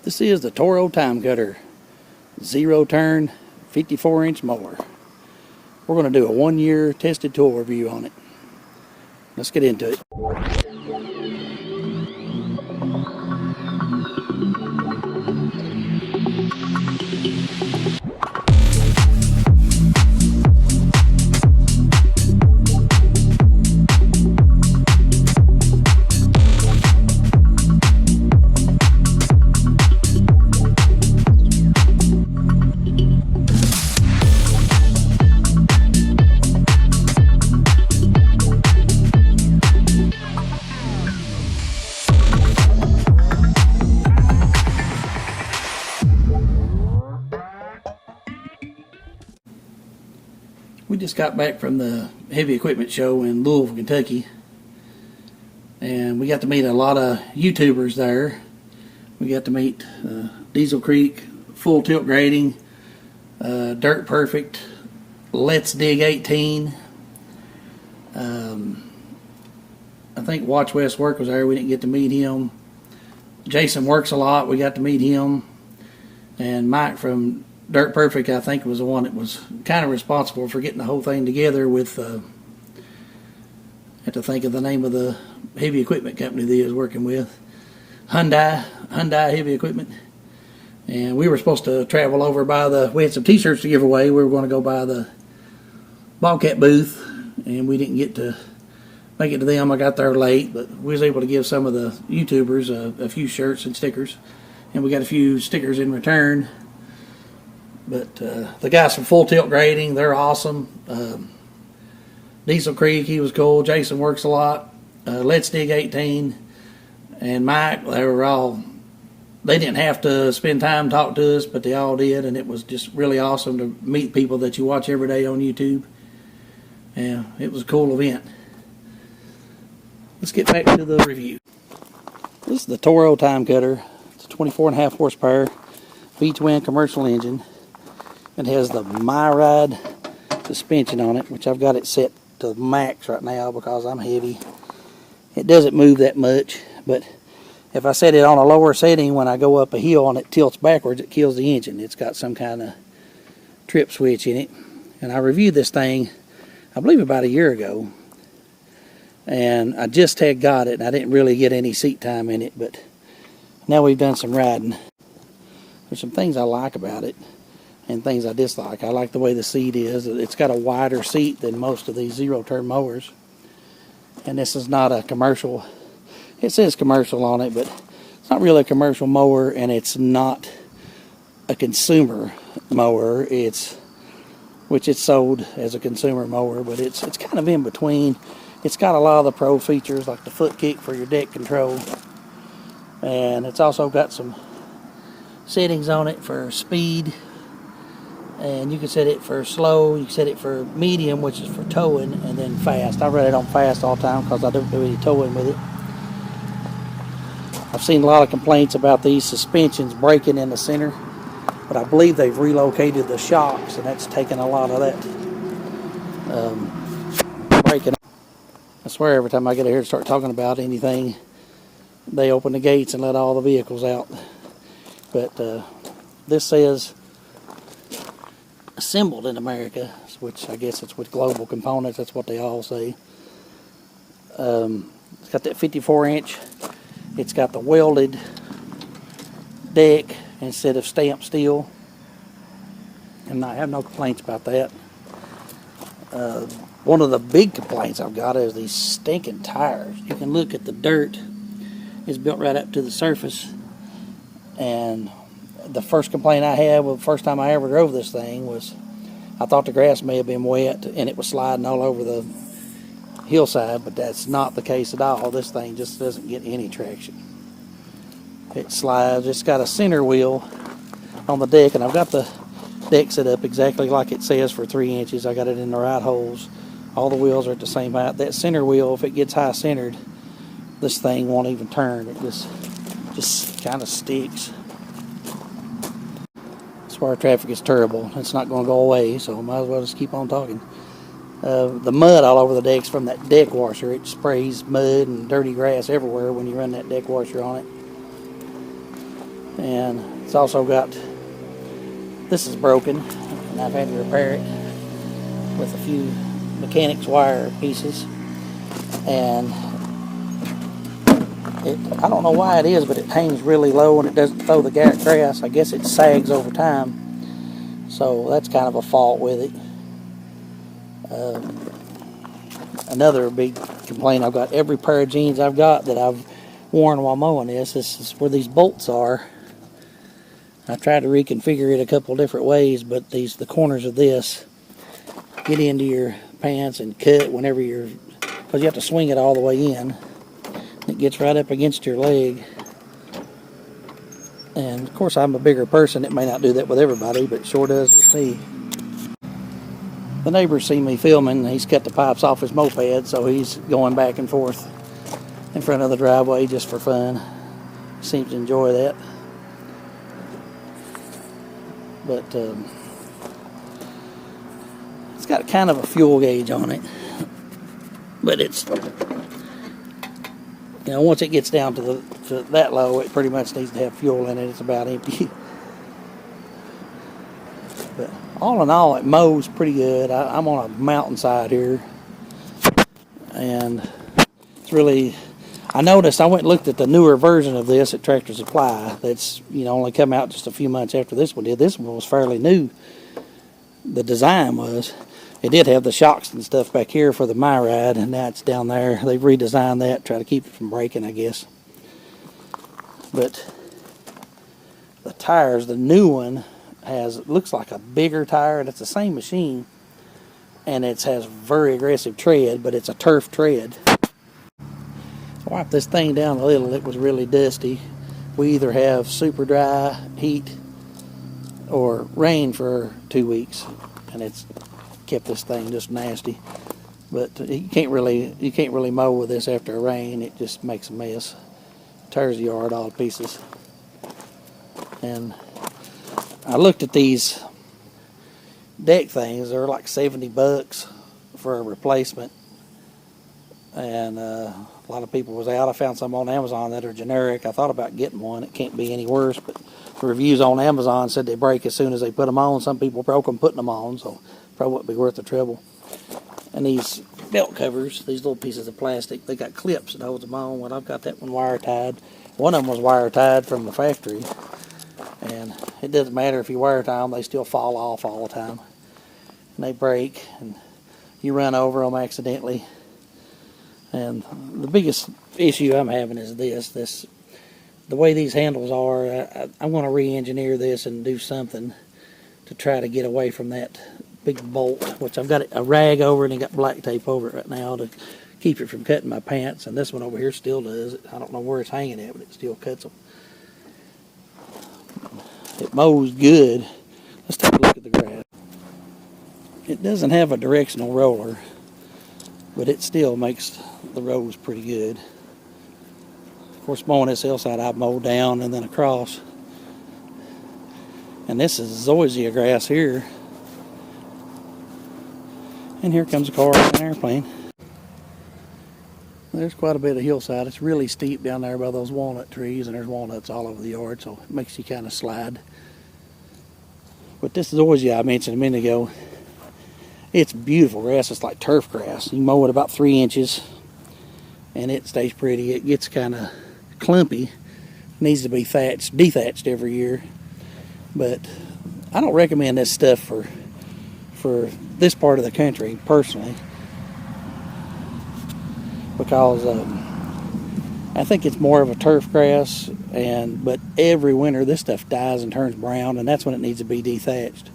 This is the Toro Timecutter zero turn 54-inch mower. We're going to do a 1-year tested tool review on it. Let's get into it. We just got back from the heavy equipment show in Louisville, Kentucky, and we got to meet a lot of YouTubers there. We got to meet Diesel Creek, Full Tilt Grading, Dirt Perfect, Let's Dig 18. I think Watch West Work was there. We didn't get to meet him. Jason Works a Lot. We got to meet him, and Mike from Dirt Perfect, I think, was the one that was kind of responsible for getting the whole thing together with, I have to think of the name of the heavy equipment company that he was working with. Hyundai Heavy Equipment. And we were supposed to travel over by we had some t-shirts to give away. We were going to go by the Bobcat booth, and we didn't get to make it to them. I got there late, but we was able to give some of the YouTubers a few shirts and stickers. And we got a few stickers in return. But the guys from Full Tilt Grading, they're awesome. Diesel Creek, he was cool. Jason Works a Lot. Let's Dig 18 and Mike, they didn't have to spend time talking to us, but they all did, and it was just really awesome to meet people that you watch every day on YouTube. Yeah, it was a cool event. Let's get back to the review. This is the Toro Timecutter. It's a 24.5 horsepower V-twin commercial engine. It has the MyRide suspension on it, which I've got it set to max right now because I'm heavy. It doesn't move that much, but if I set it on a lower setting, when I go up a hill and it tilts backwards, it kills the engine. It's got some kind of trip switch in it. And I reviewed this thing, I believe, about a year ago. And I just had got it, and I didn't really get any seat time in it, but now we've done some riding. There's some things I like about it and things I dislike. I like the way the seat is. It's got a wider seat than most of these zero-turn mowers. And this is not a commercial. It says commercial on it, but it's not really a commercial mower, and it's not a consumer mower. Which it's sold as a consumer mower, but it's kind of in between. It's got a lot of the pro features, like the foot kick for your deck control. And it's also got some settings on it for speed. And you can set it for slow, you can set it for medium, which is for towing, and then fast. I run it on fast all the time because I don't do any towing with it. I've seen a lot of complaints about these suspensions breaking in the center, but I believe they've relocated the shocks, and that's taken a lot of that breaking. I swear every time I get here to start talking about anything, they open the gates and let all the vehicles out. But this says assembled in America, which I guess it's with Global Components. That's what they all say. It's got that 54-inch. It's got the welded deck instead of stamped steel, and I have no complaints about that. One of the big complaints I've got is these stinking tires. You can look at the dirt. It's built right up to the surface, and the first complaint I had, the first time I ever drove this thing, was I thought the grass may have been wet and it was sliding all over the hillside, but that's not the case at all. This thing just doesn't get any traction. It slides. It's got a center wheel on the deck, and I've got the deck set up exactly like it says for 3 inches. I got it in the right holes. All the wheels are at the same height. That center wheel, if it gets high centered, this thing won't even turn. It just kind of sticks. That's why our traffic is terrible. It's not going to go away, so I might as well just keep on talking. The mud all over the deck's from that deck washer. It sprays mud and dirty grass everywhere when you run that deck washer on it. And it's also got, this is broken, and I've had to repair it with a few mechanics wire pieces. And I don't know why it is, but it hangs really low and it doesn't throw the grass. I guess it sags over time, so that's kind of a fault with it. Another big complaint I've got, every pair of jeans I've got that I've worn while mowing this is where these bolts are. I tried to reconfigure it a couple different ways, but the corners of this get into your pants and cut whenever because you have to swing it all the way in. It gets right up against your leg. And of course I'm a bigger person, it may not do that with everybody, but it sure does with me. The neighbor's seen me filming, he's cut the pipes off his moped, so he's going back and forth in front of the driveway just for fun. Seems to enjoy that. But it's got kind of a fuel gauge on it. But it's, once it gets down to that low, it pretty much needs to have fuel in it. It's about empty. But all in all, it mows pretty good. I'm on a mountainside here, and it's really, I noticed, I went and looked at the newer version of this at Tractor Supply that's only come out just a few months after this one did. This one was fairly new. The design was, it did have the shocks and stuff back here for the My Ride, and now it's down there. They've redesigned that, try to keep it from breaking, I guess. But the tires, the new one looks like a bigger tire, and it's the same machine, and it has very aggressive tread, but it's a turf tread. Wipe this thing down a little, it was really dusty. We either have super dry heat or rain for 2 weeks, and it's kept this thing just nasty. But you can't really mow with this after a rain. It just makes a mess, tears the yard all to pieces. And I looked at these deck things. They're like $70 for a replacement, and a lot of people was out. I found some on Amazon that are generic. I thought about getting one. It can't be any worse, but the reviews on Amazon said they break as soon as they put them on. Some people broke them putting them on, so probably wouldn't be worth the trouble. And these belt covers, these little pieces of plastic, they got clips that hold them on. Well, I've got that one wire tied. One of them was wire tied from the factory, and it doesn't matter if you wire tie them, they still fall off all the time. And they break, and you run over them accidentally. And the biggest issue I'm having is the way these handles are. I'm going to re-engineer this and do something to try to get away from that big bolt, which I've got a rag over it and got black tape over it right now to keep it from cutting my pants. And this one over here still does it. I don't know where it's hanging at, but it still cuts them. It mows good. Let's take a look at the grass. It doesn't have a directional roller, but it still makes the rows pretty good. Of course, mowing this hillside, I've mowed down and then across. And this is zoysia grass here. And here comes a car and an airplane. There's quite a bit of hillside. It's really steep down there by those walnut trees, and there's walnuts all over the yard, so it makes you kind of slide. But this zoysia I mentioned a minute ago, it's beautiful grass. It's like turf grass. You mow it about 3 inches, and it stays pretty. It gets kind of clumpy. Needs to be dethatched every year. But I don't recommend this stuff for this part of the country, personally, because I think it's more of a turf grass, but every winter this stuff dies and turns brown, and that's when it needs to be dethatched,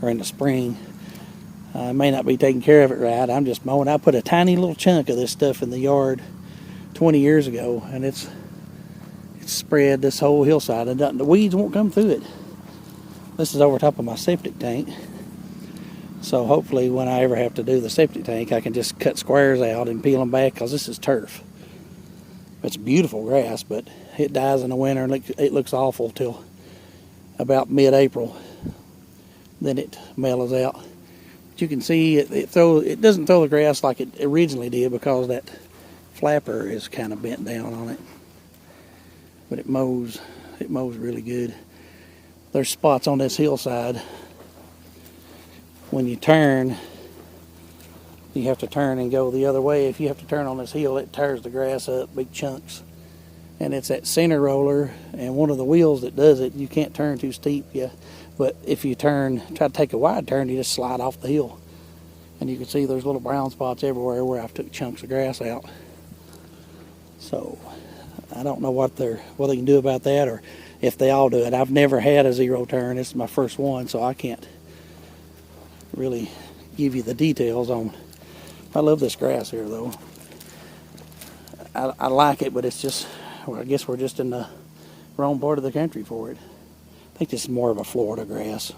or in the spring. I may not be taking care of it right. I'm just mowing. I put a tiny little chunk of this stuff in the yard 20 years ago, and it's spread this whole hillside, and the weeds won't come through it. This is over top of my septic tank, so hopefully when I ever have to do the septic tank, I can just cut squares out and peel them back, because this is turf. It's beautiful grass, but it dies in the winter, and it looks awful till about mid-April. Then it mellows out. But you can see it doesn't throw the grass like it originally did, because that flapper is kind of bent down on it. But it mows It mows really good. There's spots on this hillside. When you turn, you have to turn and go the other way. If you have to turn on this hill, it tears the grass up, big chunks. And it's that center roller and one of the wheels that does it. You can't turn too steep, yeah. But if you try to take a wide turn, you just slide off the hill. And you can see there's little brown spots everywhere where I've took chunks of grass out. So I don't know what they can do about that, or if they all do it. I've never had a zero turn. This is my first one, so I can't really give you the details on. I love this grass here, though. I like it, but it's just, well, I guess we're just in the wrong part of the country for it. I think this is more of a Florida grass.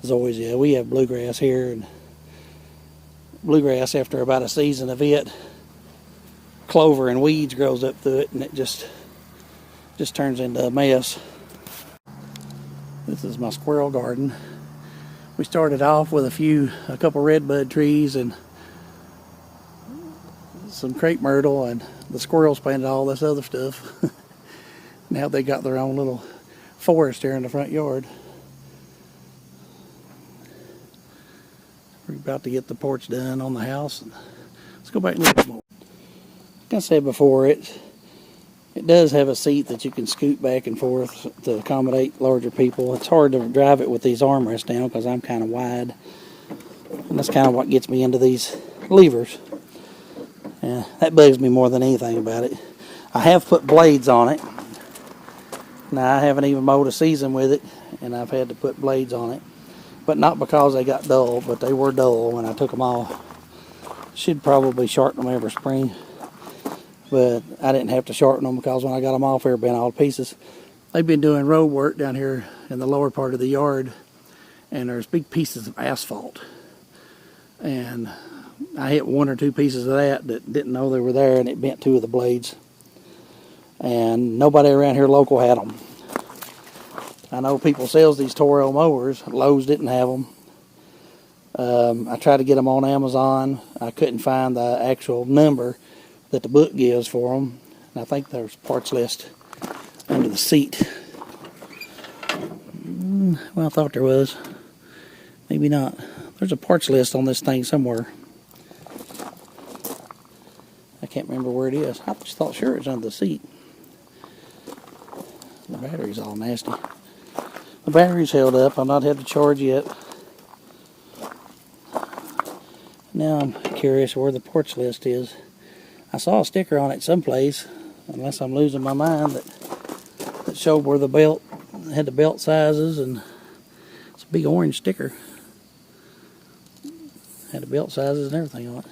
As always, yeah, we have bluegrass here, and bluegrass, after about a season of it, clover and weeds grows up through it, and it just turns into a mess. This is my squirrel garden. We started off with a couple redbud trees and some crepe myrtle, and the squirrels planted all this other stuff. Now they got their own little forest here in the front yard. We're about to get the porch done on the house. Let's go back and look more. Like I said before, it does have a seat that you can scoot back and forth to accommodate larger people. It's hard to drive it with these armrests down because I'm kind of wide. And that's kind of what gets me into these levers. That bugs me more than anything about it. I have put blades on it. Now, I haven't even mowed a season with it, and I've had to put blades on it. But not because they got dull, but they were dull when I took them off. Should probably sharpen them every spring. But I didn't have to sharpen them because when I got them off, they were bent all to pieces. They've been doing road work down here in the lower part of the yard, and there's big pieces of asphalt. And I hit one or two pieces of that didn't know they were there, and it bent two of the blades. And nobody around here local had them. I know people sells these Toro mowers. Lowe's didn't have them. I tried to get them on Amazon. I couldn't find the actual number that the book gives for them. And I think there's a parts list under the seat. Well, I thought there was. Maybe not. There's a parts list on this thing somewhere. I can't remember where it is. I just thought sure it's under the seat. The battery's all nasty. The battery's held up. I've not had to charge yet. Now I'm curious where the porch list is. I saw a sticker on it someplace, unless I'm losing my mind, that showed where the belt had the belt sizes, and it's a big orange sticker. Had the belt sizes and everything on it.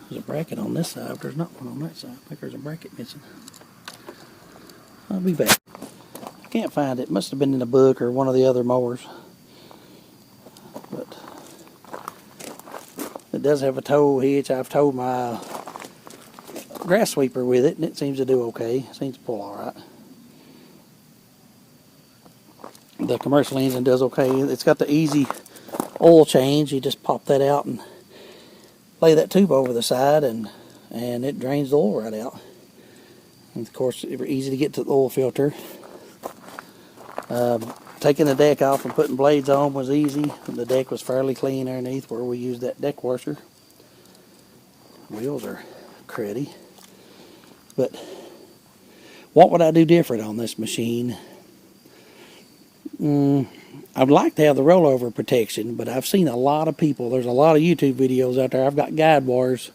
There's a bracket on this side, but there's not one on that side. I think there's a bracket missing. I'll be back. I can't find it. Must have been in a book or one of the other mowers. But it does have a tow hitch. I've towed my grass sweeper with it, and it seems to do okay. It seems to pull all right. The commercial engine does okay. It's got the easy oil change. You just pop that out and lay that tube over the side, and it drains the oil right out. And of course, it's easy to get to the oil filter. Taking the deck off and putting blades on was easy. The deck was fairly clean underneath where we used that deck washer. Wheels are cruddy. But what would I do different on this machine? I'd like to have the rollover protection, but I've seen a lot of people. There's a lot of YouTube videos out there. I've got guide wires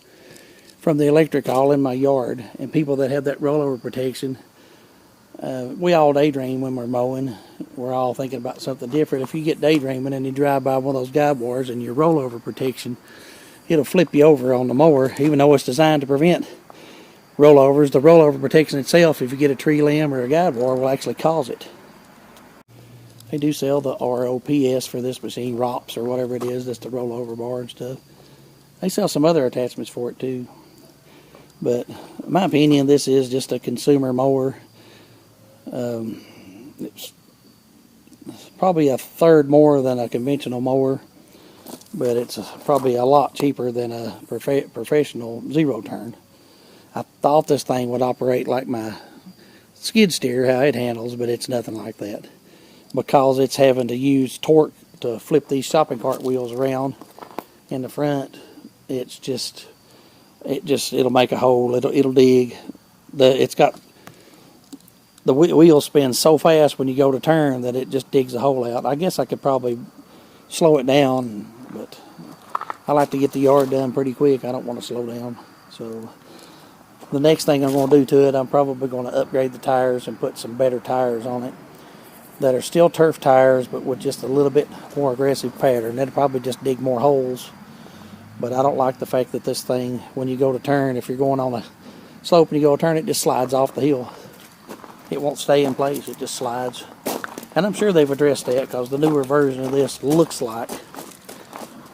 from the electric all in my yard, and people that have that rollover protection. We all daydream when we're mowing. We're all thinking about something different. If you get daydreaming and you drive by one of those guide wires and your rollover protection, it'll flip you over on the mower, even though it's designed to prevent rollovers. The rollover protection itself, if you get a tree limb or a guide wire, will actually cause it. They do sell the ROPS for this machine, ROPS or whatever it is. That's the rollover bar and stuff. They sell some other attachments for it too. But in my opinion, this is just a consumer mower. It's probably a third more than a conventional mower, but it's probably a lot cheaper than a professional zero turn. I thought this thing would operate like my skid steer, how it handles, but it's nothing like that. Because it's having to use torque to flip these shopping cart wheels around in the front, it'll make a hole. It'll dig. It's got the wheel spins so fast when you go to turn that it just digs a hole out. I guess I could probably slow it down, but I like to get the yard done pretty quick. I don't want to slow down. So the next thing I'm going to do to it, I'm probably going to upgrade the tires and put some better tires on it that are still turf tires, but with just a little bit more aggressive pattern. That'll probably just dig more holes. But I don't like the fact that this thing, when you go to turn, if you're going on a slope and you go to turn, it just slides off the hill. It won't stay in place, it just slides. And I'm sure they've addressed that, because the newer version of this looks like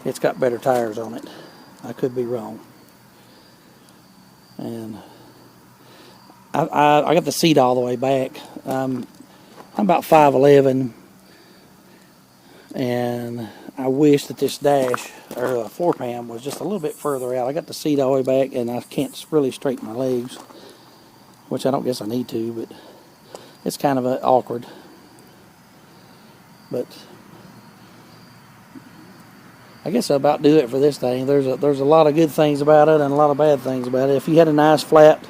it's got better tires on it. I could be wrong. And I got the seat all the way back. I'm about 5'11", and I wish that this dash or floor pan was just a little bit further out. I got the seat all the way back, and I can't really straighten my legs, which I don't guess I need to, but it's kind of awkward. But I guess I'll about do it for this thing. There's a lot of good things about it and a lot of bad things about it. If you had a nice flat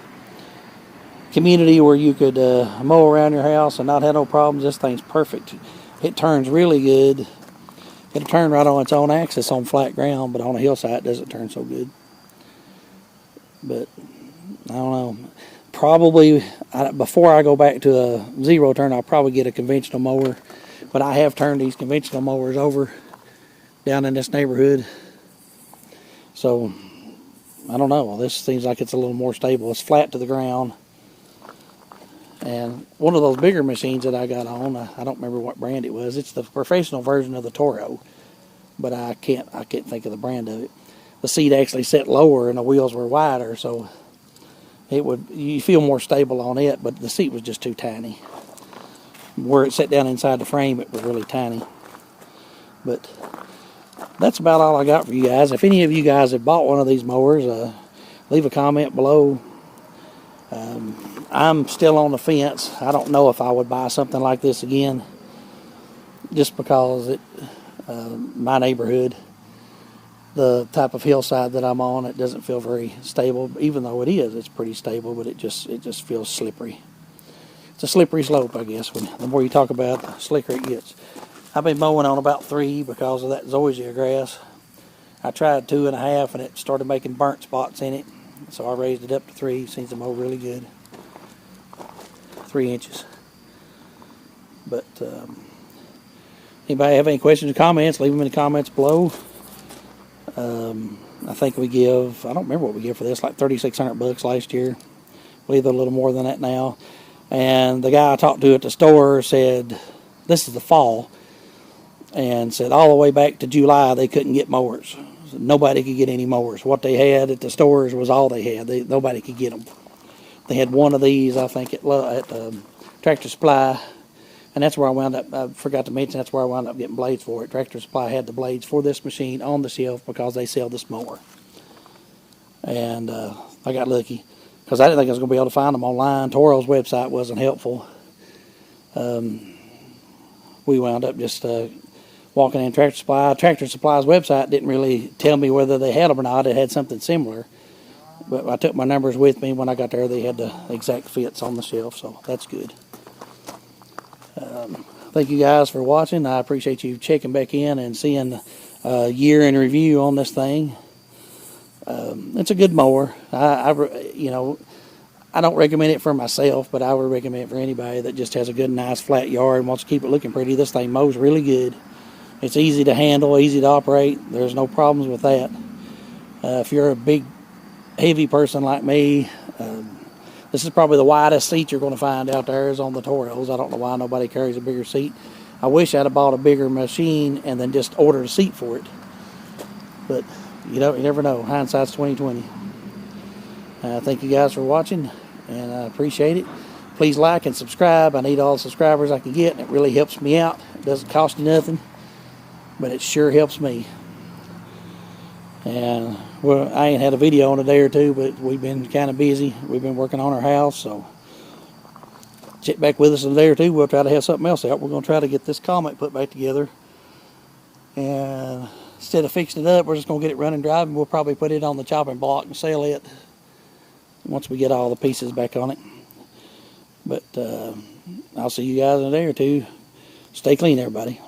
community where you could mow around your house and not have no problems, this thing's perfect. It turns really good. It'll turn right on its own axis on flat ground, but on a hillside it doesn't turn so good. But I don't know. Probably before I go back to a zero turn, I'll probably get a conventional mower. But I have turned these conventional mowers over down in this neighborhood. So I don't know. This seems like it's a little more stable. It's flat to the ground. And one of those bigger machines that I got on, I don't remember what brand it was. It's the professional version of the Toro, but I can't think of the brand of it. The seat actually set lower and the wheels were wider, so you feel more stable on it. But the seat was just too tiny. Where it sat down inside the frame, it was really tiny. But that's about all I got for you guys. If any of you guys have bought one of these mowers, leave a comment below. I'm still on the fence. I don't know if I would buy something like this again, just because my neighborhood, the type of hillside that I'm on, it doesn't feel very stable. Even though it's pretty stable, but it just feels slippery. It's a slippery slope, I guess. The more you talk about it, the slicker it gets. I've been mowing on about 3 because of that zoysia grass. I tried 2.5 and it started making burnt spots in it. So I raised it up to 3. Seems to mow really good. 3 inches. But anybody have any questions or comments, leave them in the comments below. I think we give, I don't remember what we give for this, like $3,600 last year. I believe they're a little more than that now. And the guy I talked to at the store said, this is the fall, and said all the way back to July they couldn't get mowers. Nobody could get any mowers. What they had at the stores was all they had. Nobody could get them. They had one of these, I think, at Tractor Supply, and that's where I wound up. I forgot to mention, that's where I wound up getting blades for it. Tractor Supply had the blades for this machine on the shelf because they sell this mower. And I got lucky because I didn't think I was going to be able to find them online. Toro's website wasn't helpful. We wound up just walking in Tractor Supply. Tractor Supply's website didn't really tell me whether they had them or not. It had something similar. But I took my numbers with me. When I got there, they had the exact fits on the shelf, so that's good. Thank you guys for watching. I appreciate you checking back in and seeing a year in review on this thing. It's a good mower. I don't recommend it for myself, but I would recommend it for anybody that just has a good, nice, flat yard and wants to keep it looking pretty. This thing mows really good. It's easy to handle, easy to operate. There's no problems with that. If you're a big, heavy person like me, this is probably the widest seat you're going to find out there is on the Toros. I don't know why nobody carries a bigger seat. I wish I'd have bought a bigger machine and then just ordered a seat for it. But you never know. Hindsight's 20/20. Thank you guys for watching, and I appreciate it. Please like and subscribe. I need all the subscribers I can get, and it really helps me out. It doesn't cost you nothing, but it sure helps me. And well, I ain't had a video in a day or two, but we've been kind of busy. We've been working on our house, so check back with us in a day or two. We'll try to have something else out. We're going to try to get this Comet put back together. And instead of fixing it up, we're just going to get it running dry, and we'll probably put it on the chopping block and sell it once we get all the pieces back on it. But I'll see you guys in a day or two. Stay clean, everybody.